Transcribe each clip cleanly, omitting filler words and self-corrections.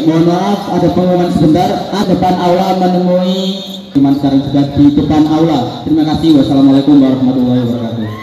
mohon maaf ada pengumuman sebentar. Depan aula menemui teman sekarang sudah di depan aula. Terima kasih. Wassalamualaikum warahmatullahi wabarakatuh.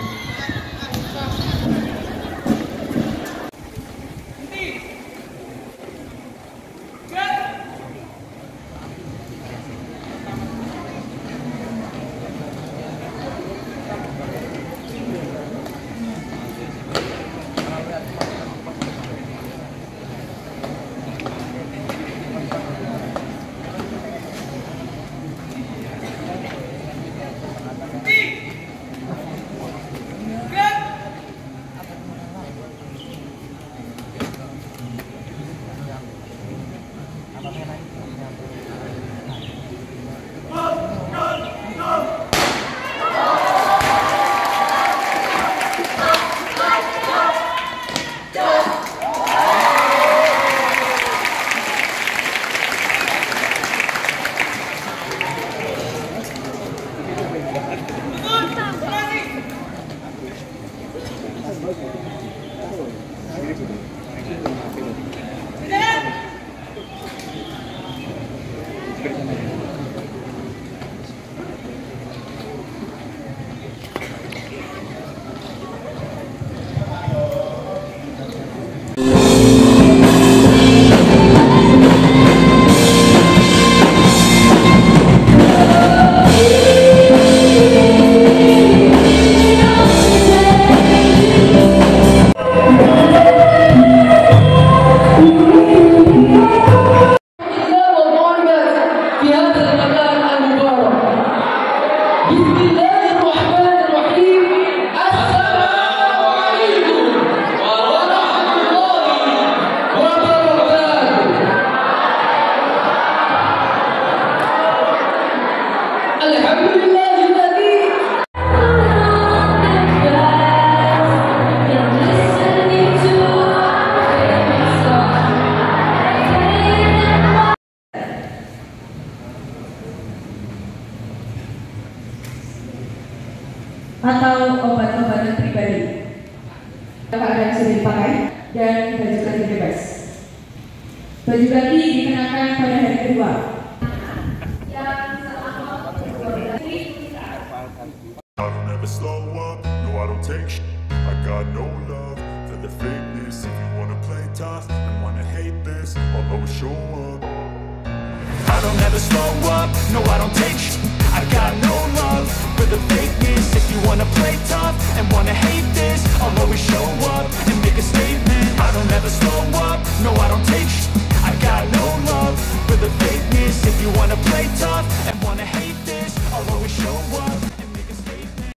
Atau obat-obatan pribadi yang sudah dipakai dan baju ganti bebas. Baju ganti dikenakan pada hari kedua. I don't ever slow up, no I don't take shit. I got no love for the fakeness. If you wanna play tough and wanna hate this, I'll always show up. I don't ever slow up, no I don't take shit. I got no love for the fakeness. If you wanna play tough and wanna hate this,